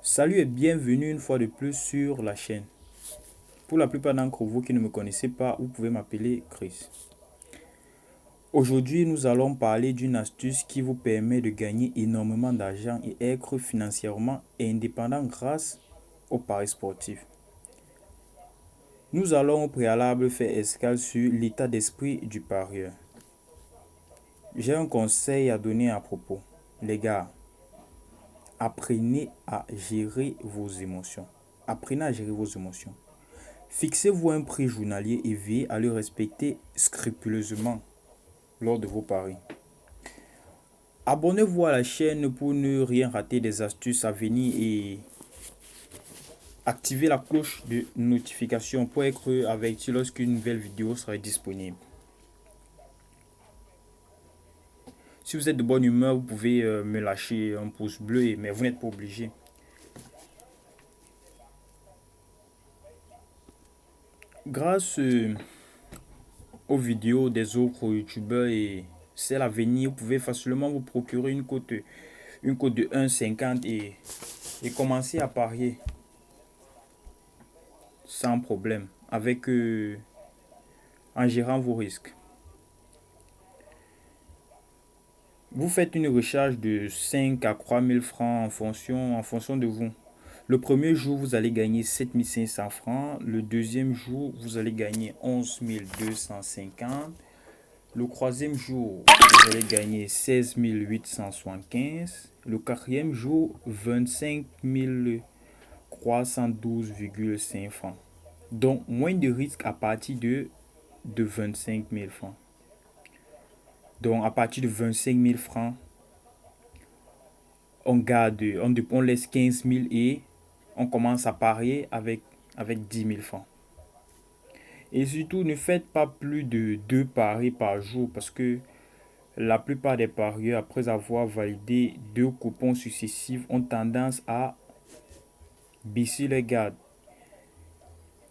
Salut et bienvenue une fois de plus sur la chaîne. Pour la plupart d'entre vous qui ne me connaissez pas, vous pouvez m'appeler Chris. Aujourd'hui, nous allons parler d'une astuce qui vous permet de gagner énormément d'argent et être financièrement indépendant grâce aux paris sportifs. Nous allons au préalable faire escale sur l'état d'esprit du parieur. J'ai un conseil à donner à propos. Les gars, apprenez à gérer vos émotions. Apprenez à gérer vos émotions. Fixez-vous un prix journalier et veillez à le respecter scrupuleusement lors de vos paris. Abonnez-vous à la chaîne pour ne rien rater des astuces à venir et activez la cloche de notification pour être averti lorsqu'une nouvelle vidéo sera disponible. Si vous êtes de bonne humeur, vous pouvez me lâcher un pouce bleu, mais vous n'êtes pas obligé. Grâce aux vidéos des autres youtubeurs et celles à venir, vous pouvez facilement vous procurer une cote de 1,50 et commencer à parier sans problème avec en gérant vos risques. Vous faites une recharge de 5 à 3 000 francs en fonction de vous. Le premier jour, vous allez gagner 7 500 francs. Le deuxième jour, vous allez gagner 11 250. Le troisième jour, vous allez gagner 16 875. Le quatrième jour, 25 312,5 francs. Donc, moins de risques à partir de 25 000 francs. Donc, à partir de 25 000 francs, on laisse 15 000 et on commence à parier avec 10 000 francs. Et surtout, ne faites pas plus de 2 paris par jour parce que la plupart des parieurs, après avoir validé 2 coupons successifs, ont tendance à baisser les gardes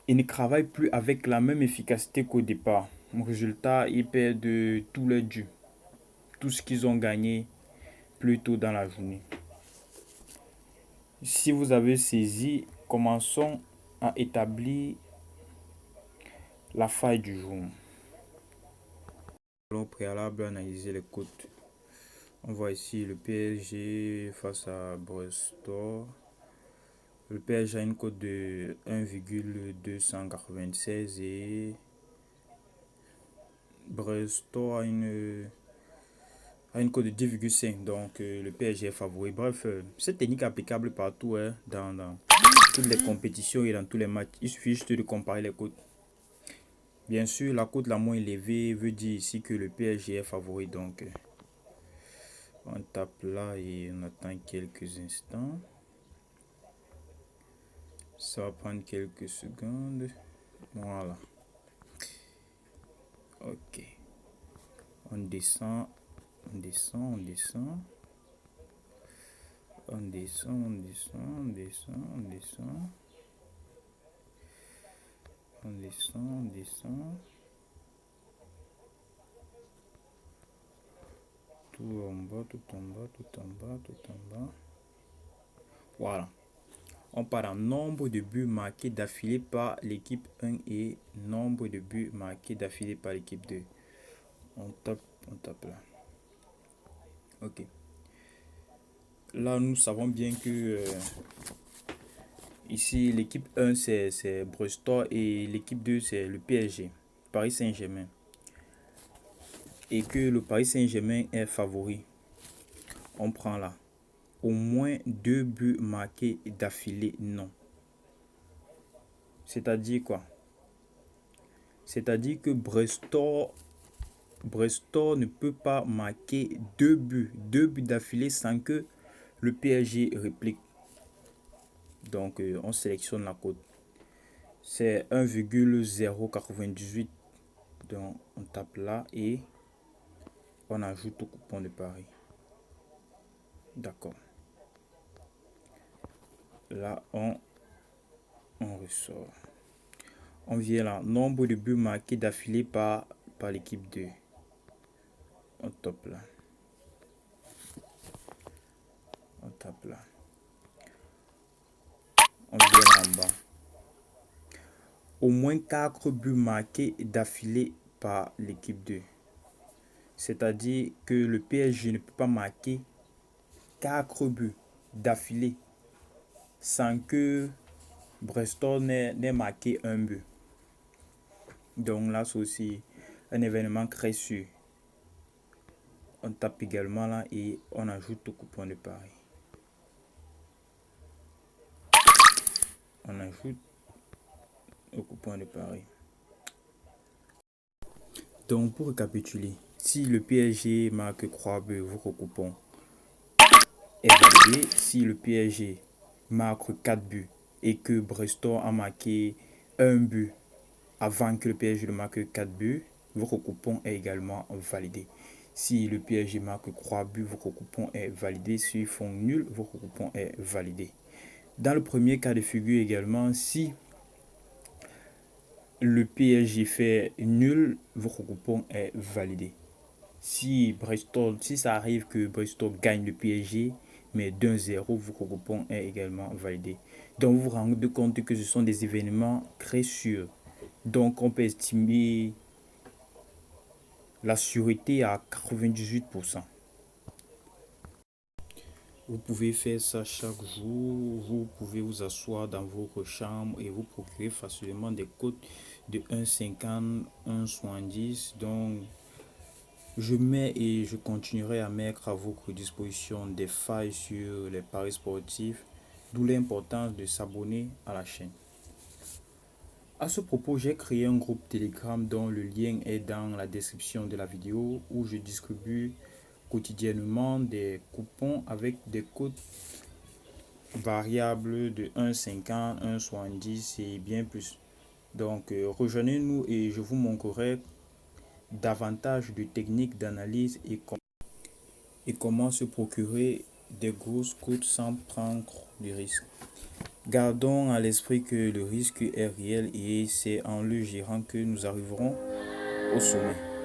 et ne travaillent plus avec la même efficacité qu'au départ. Au résultat, ils perdent tout leur dû, tout ce qu'ils ont gagné plus tôt dans la journée. Si vous avez saisi, commençons à établir la faille du jour. Au préalable, analyser les cotes. On voit ici le PSG face à Brestol. Le PSG a une cote de 1,296 et Brestol a une cote de 10,5. Donc le PSG est favori. Bref, cette technique est applicable partout, hein, dans toutes les compétitions et dans tous les matchs. Il suffit juste de comparer les cotes. Bien sûr, la cote la moins élevée veut dire ici que le PSG est favori. Donc, on tape là et on attend quelques instants. Ça va prendre quelques secondes. Voilà. Ok. On descend, on descend, on descend. On descend, on descend, on descend, on descend. On descend, on descend. Tout en bas, tout en bas, tout en bas, tout en bas. Voilà. On part en nombre de buts marqués d'affilée par l'équipe 1 et nombre de buts marqués d'affilée par l'équipe 2. On tape là. Ok. Là, nous savons bien que ici, l'équipe 1, c'est Brestol et l'équipe 2, c'est le PSG, Paris Saint-Germain. Et que le Paris Saint-Germain est favori. On prend là. Au moins 2 buts marqués d'affilée, non. C'est-à-dire quoi? C'est-à-dire que Brestol ne peut pas marquer 2 buts d'affilée sans que le PSG réplique. Donc, on sélectionne la cote. C'est 1,098. Donc, on tape là et on ajoute au coupon de pari. D'accord. Là, on ressort. On vient là. Nombre de buts marqués d'affilée par l'équipe 2. On tape là. On tape là. On vient en bas. Au moins 4 buts marqués d'affilée par l'équipe 2. C'est-à-dire que le PSG ne peut pas marquer 4 buts d'affilée sans que Brestol n'ait marqué un but. Donc là, c'est aussi un événement très sûr. On tape également là et on ajoute au coupon de pari. On ajoute au coupon de pari. Donc pour récapituler, si le PSG marque 3 buts, votre coupon est validé. Si le PSG marque 4 buts et que Brestol a marqué un but avant que le PSG ne marque 4 buts, votre coupon est également validé. Si le PSG marque 3 buts, votre coupon est validé. S'ils font nul, votre coupon est validé. Dans le premier cas de figure également, si le PSG fait nul, votre coupon est validé. Si ça arrive que Bristol gagne le PSG, mais d'1-0, votre coupon est également validé. Donc vous vous rendez compte que ce sont des événements très sûrs. Donc on peut estimer la sûreté à 98%. Vous pouvez faire ça chaque jour. Vous pouvez vous asseoir dans votre chambre et vous procurer facilement des cotes de 1,50, 1,70. Donc je mets et je continuerai à mettre à votre disposition des failles sur les paris sportifs, d'où l'importance de s'abonner à la chaîne. À ce propos, j'ai créé un groupe Telegram dont le lien est dans la description de la vidéo où je distribue quotidiennement des coupons avec des codes variables de 1,50, 1,70 et bien plus. Donc rejoignez-nous et je vous montrerai davantage de techniques d'analyse et comment se procurer des grosses cotes sans prendre de risques. Gardons à l'esprit que le risque est réel et c'est en le gérant que nous arriverons au sommet.